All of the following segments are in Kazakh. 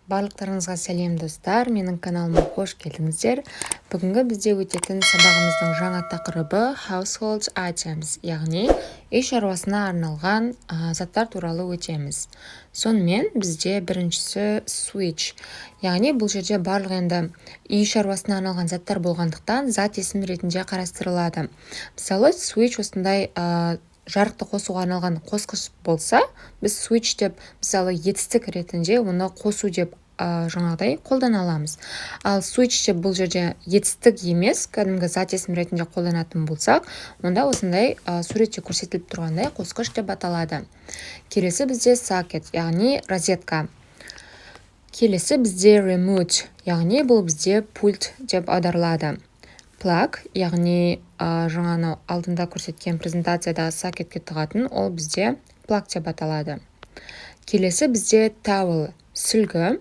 Барлықтарыңызға сәлем достар, менің каналыма қош келдіңіздер. Бүгінгі бізде өтетін сабағымыздың жаңа тақырыбы household items, яғни үй шаруасына арналған заттар туралы өтеміз. Сонымен бізде біріншісі switch, яғни бұл жерде барлық енді үй шаруасына арналған заттар болғандықтан зат есім ретінде қарастырылады. Мысалы switch осындай жарықты қосуға арналған қосқыш болса, біз switch деп мысалы етістік ретінде оны қосу деп жаңағыдай қолдана аламыз. Ал switch деп бұл жерде етістік емес, кәдімгі зат есім ретінде қолданатын болсақ, онда осындай суретте көрсетіліп тұрғандай қосқыш деп аталады. Келесі бізде socket, яғни розетка. Келесі бізде remote, яғни бұл бізде пульт деп аударылады. Plug, яғни жаңаны алдында көрсеткен презентацияда сокетке тығатын, ол бізде plug деп аталады. Келесі бізде towel, сүлгі,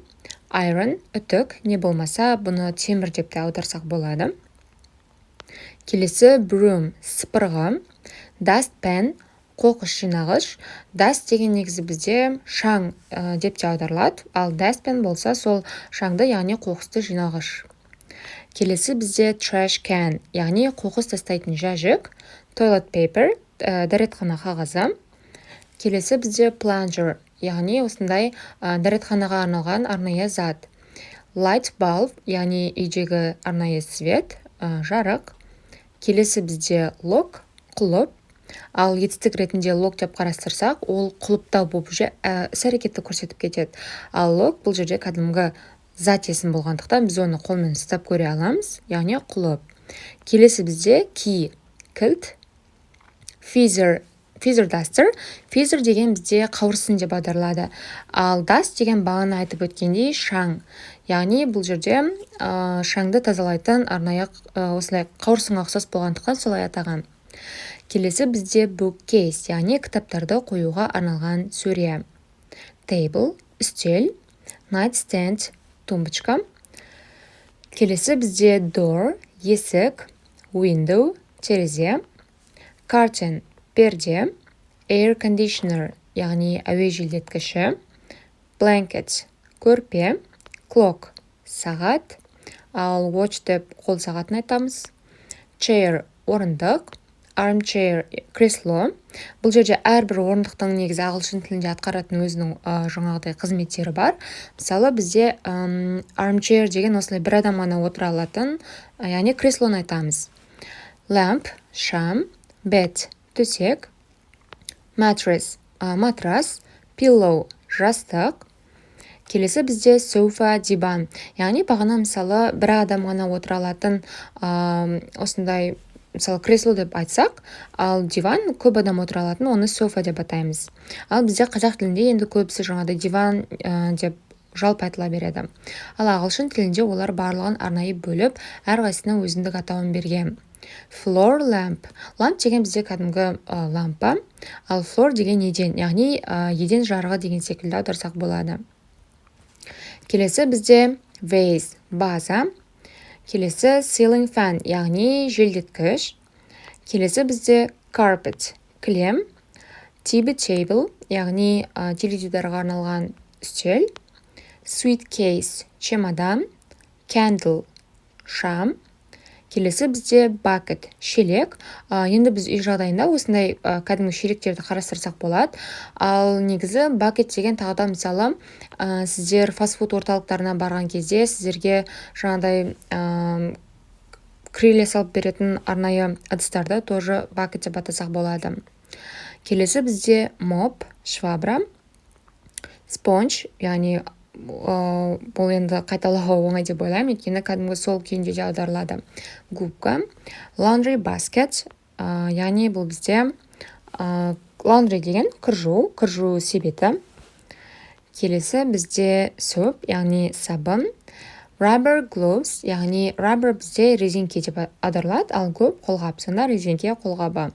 iron, үтік, не болмаса бұны темір деп те аударсақ болады. Келесі broom, сыпырғы, dustpan, қоқыс жинағыш. Dust деген негізі бізде шаң деп те аударылады, ал dustpan болса сол шаңды, яғни қоқысты жинағыш. Келесі бізде trash can, яғни қоқыс тастайтын жәшік, toilet paper, дәретхана қағазы. Келесі бізде plunger, яғни осындай дәретханаға арналған арнайы зат. Light bulb, яғни үйдегі арнайы свет, жарық. Келесі бізде lock, құлып. Ал етістік ретінде lock деп қарастырсақ, ол құлыптау болып іс-әрекетті көрсетіп кетеді. Ал lock бұл жерде кәдімгі зат есім болғандықтан біз оны қолмен ұстап көре аламыз, яғни құлып. Келесі бізде key, кілт. Feather duster. Feather деген бізде қауырсын деп аударылады. Ал dust деген бағана айтып өткендей шаң. Яғни бұл жерде шаңды тазалайтын арнайы осылай қауырсынға ұқсас болғандықтан солай атаған. Келесі бізде bookcase, яғни кітаптарды қоюға арналған сөре. Table, үстел. Nightstand, тумбочка. Келесі бізде door, есік. Window, терезе. Curtain, перде. Air conditioner, яғни әуе желдеткіші. Blanket, көрпе. Clock, сағат. Ал watch деп қол сағатын айтамыз. Chair, орындық. Armchair, кресло. Бұл жерде әрбір орындықтың негізі ағылшын тілінде атқаратын өзінің жаңағыдай қызметтері бар. Мысалы бізде armchair деген осылай бір адам ғана отыра алатын, яғни креслоны айтамыз. Lamp, шам. Bed, төсек. Mattress, матрас. Pillow, жастық. Келесі бізде sofa, диван. Яғни бағана мысалы бір адам ғана отыра алатын осындай мысалы кресло деп айтсақ, ал диван көп адам отыра алатын, оны софа деп атаймыз. Ал бізде қазақ тілінде енді көбісі жаңағыдай диван деп жалпы айтыла береді. Ал ағылшын тілінде олар барлығын арнайы бөліп, әрқайсысына өзіндік атауын берген. Floor lamp. Lamp деген бізде кәдімгі лампа, ал floor деген еден, яғни еден жарығы деген секілді аударсақ болады. Келесі бізде vase, база. Келесі ceiling fan, яғни желдеткіш. Келесі бізде carpet, кілем. TV table, яғни теледидарға арналған үстел. Suitcase, чемодан. Candle, шам. Келесі бізде bucket, шелек. Енді біз үй жағдайында осындай кәдімгі шелектерді қарастырсақ болады. Ал негізі bucket деген тағыда мысалы сіздер фастфуд орталықтарына барған кезде сіздерге жаңағыдай крылья салып беретін арнайы ыдыстарды тоже bucket деп атасақ болады. Келесі бізде mop, швабра. Sponge, яғни бұл енді қайталауы оңай деп ойлаймын, өйткені кәдімгі сол күйінде де аударылады. Губка. Laundry basket, яғни бұл бізде laundry деген кір жуу себеті. Келесі бізде soap, яғни сабын. Rubber gloves, яғни rubber бізде резеңке деп аударылады, ал glove қолғап, сонда резеңке қолғабы.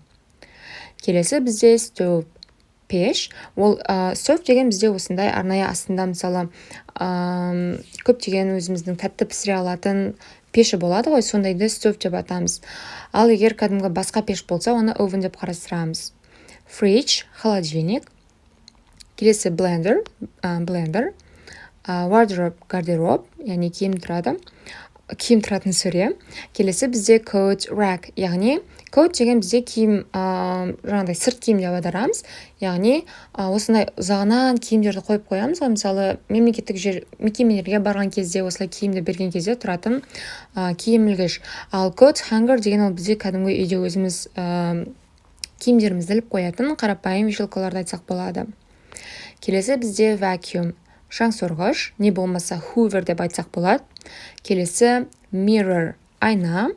Келесі бізде stove, пеш. Ол stove деген бізде осындай арнайы астында мысалы көптеген өзіміздің тәтті пісіре алатын пеші болады ғой, сондайды stove деп атамыз. Ал егер кәдімгі басқа пеш болса, оны oven деп қарастырамыз. Fridge, холодильник. Келесі blender. wardrobe гардероб, яғни киім тұратын сөре. Келесі бізде coat rack, яғни coat деген бізде киім, жаңағыдай сырт киім деп аударамыз. Яғни осындай ұзағынан киімдерді қойып қоямыз. Мысалы, мемлекеттік мекемелерге барған кезде, осылай киімді берген кезде тұратын киім ілгіш. Ал coat hanger деген ол бізде кәдімгі үйде өзіміз киімдерімізді іліп қоятын қарапайым вешалкаларды айтсақ болады. Келесі бізде vacuum, шаңсорғыш, не болмаса hoover деп айтсақ болады. Келесі mirror, айна.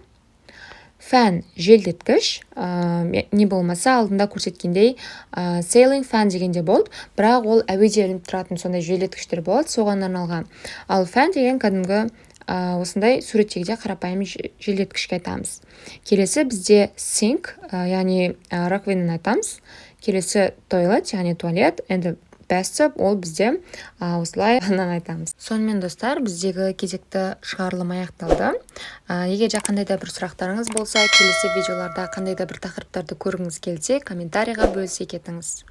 Fan, желдеткіш, не болмаса алдында көрсеткендей sailing fan дегенде болды, бірақ ол әуеде ілініп тұратын сондай желдеткіштер болады, соған арналған. Ал fan деген кәдімгі осындай суреттегіде қарапайым желдеткішке айтамыз. Келесі бізде sink, яғни раковинаны айтамыз. Келесі toilet, яғни туалет, енді bathtub, ол бізде осылай айтамыз. Сонымен достар, біздегі кезекті шығарылым аяқталды. Егер де қандай да бір сұрақтарыңыз болса, келесі видеоларда қандай да бір тақырыптарды көргіңіз келсе, комментарийға бөлісе кетіңіз.